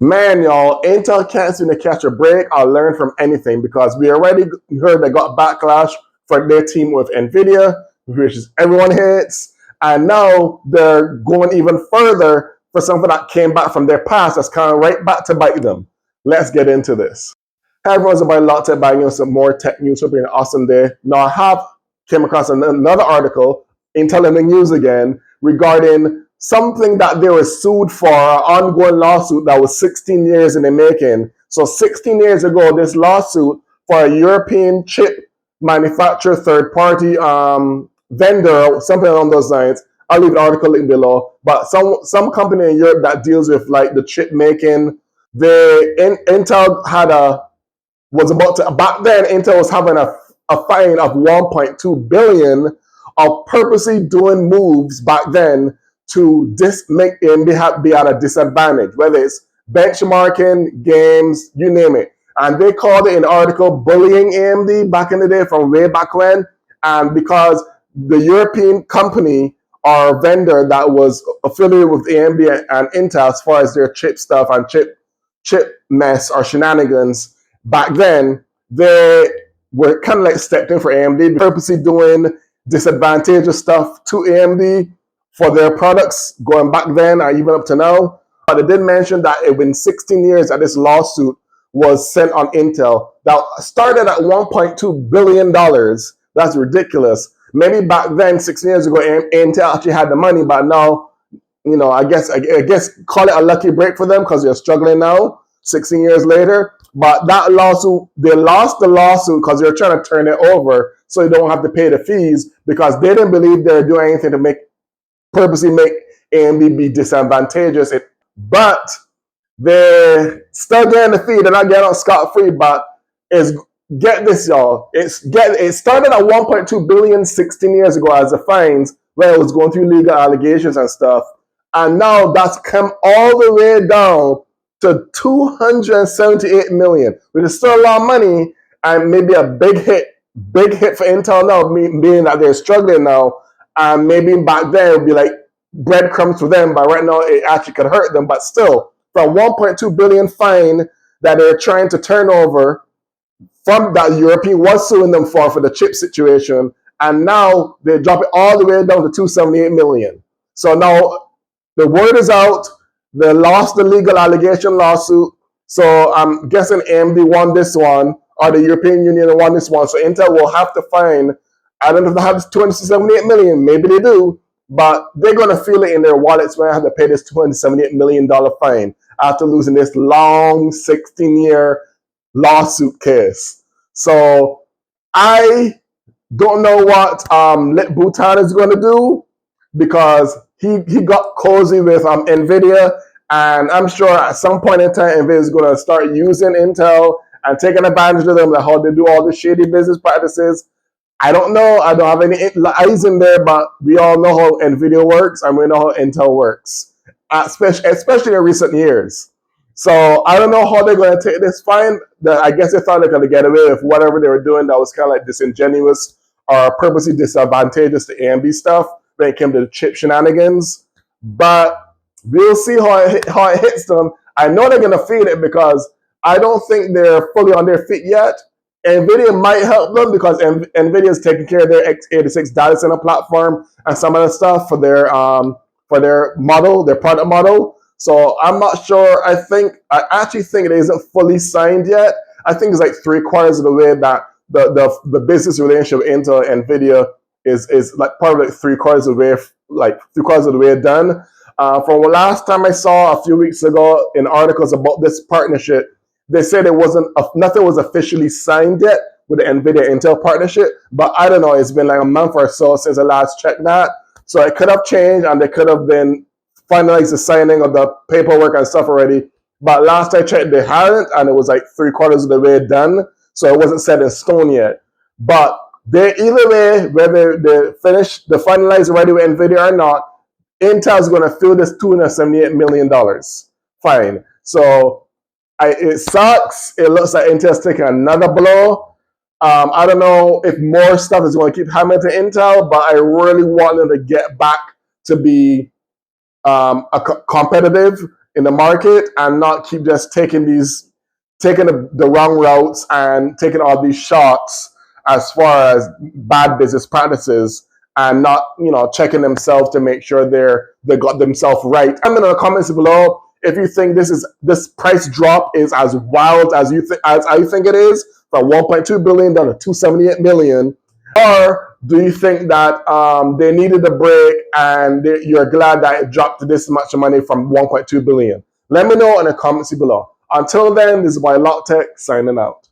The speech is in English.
Man, y'all, Intel can't seem to catch a break or learn from anything because we already heard they got backlash for their team with NVIDIA, which is everyone hates. And now they're going even further for something that came back from their past that's kind of right back to bite them. Let's get into this. Hey everyone, it's about Lot Tech buying you some more tech news. Hope you're an awesome day. Now I have came across another article, Intel and the news again, regarding something that they were sued for, an ongoing lawsuit that was 16 years in the making. So 16 years ago, this lawsuit for a European chip manufacturer, third-party vendor, something along those lines. I'll leave the article link below. But some company in Europe that deals with like the chip making, Intel was about to, back then Intel was having a fine of 1.2 billion of purposely doing moves back then to make AMD be at a disadvantage, whether it's benchmarking, games, you name it. And they called it in the article bullying AMD back in the day from way back when. And because the European company or vendor that was affiliated with AMD and Intel as far as their chip stuff and chip mess or shenanigans, back then, they were kind of like stepped in for AMD, purposely doing disadvantageous stuff to AMD for their products going back then or even up to now. But they did mention that it been 16 years that this lawsuit was sent on Intel. That started at $1.2 billion. That's ridiculous. Maybe back then, 16 years ago, Intel actually had the money, but now, you know, I guess call it a lucky break for them because they're struggling now, 16 years later. But that lawsuit, they lost the lawsuit because they're trying to turn it over so you don't have to pay the fees because they didn't believe they were doing anything to purposely make AMD be disadvantageous. But they're still getting the fee. They're not getting out scot-free, but get this, y'all. It started at 1.2 billion 16 years ago as the fines where it was going through legal allegations and stuff. And now that's come all the way down to 278 million, which is still a lot of money and maybe a big hit for Intel now, meaning that they're struggling now. And maybe back then it would be like breadcrumbs for them, but right now it actually could hurt them. But still, from 1.2 billion fine that they're trying to turn over from that European was suing them for the chip situation, and now they drop it all the way down to 278 million. So now the word is out. They lost the legal allegation lawsuit. So I'm guessing AMD won this one, or the European Union won this one. So Intel will have to fine, I don't know if they have 278 million, maybe they do, but they're going to feel it in their wallets when I have to pay this $278 million fine after losing this long 16-year lawsuit case. So I don't know what Lit Bhutan is going to do because he got cozy with NVIDIA, and I'm sure at some point in time NVIDIA is going to start using Intel and taking advantage of them, like how they do all the shady business practices. I don't know. I don't have any eyes in there, but we all know how NVIDIA works and we know how Intel works, especially in recent years. So I don't know how they're going to take this fine. I guess they thought they're going to get away with whatever they were doing that was kind of like disingenuous or purposely disadvantageous to AMD stuff when it came to the chip shenanigans. But we'll see how it hits them. I know they're going to feel it because I don't think they're fully on their feet yet. NVIDIA might help them because NVIDIA is taking care of their x86 data center platform and some other stuff for their model, their product model. So I'm not sure. I actually think it isn't fully signed yet. I think it's like 3/4 of the way that the business relationship with Intel and NVIDIA is like probably like 3/4 of the way, like 3/4 of the way done. From the last time I saw a few weeks ago in articles about this partnership, they said nothing was officially signed yet with the NVIDIA Intel partnership, but I don't know. It's been like a month or so since I last checked that, so it could have changed and they could have been finalized the signing of the paperwork and stuff already. But last I checked, they hadn't, and it was like 3/4 of the way done, so it wasn't set in stone yet. But either way, whether they finalize already with NVIDIA or not, Intel's going to feel this $278 million fine. So it sucks. It looks like Intel's taking another blow. I don't know if more stuff is going to keep happening to Intel, but I really want them to get back to be competitive in the market and not keep just taking the wrong routes and taking all these shots as far as bad business practices and not, checking themselves to make sure they got themselves right. Comment in the comments below if you think this price drop is as wild as as I think it is, from 1.2 billion down to 278 million, or do you think that they needed a break and you're glad that it dropped to this much money from 1.2 billion? Let me know in the comments below. Until then, this is my Tech signing out.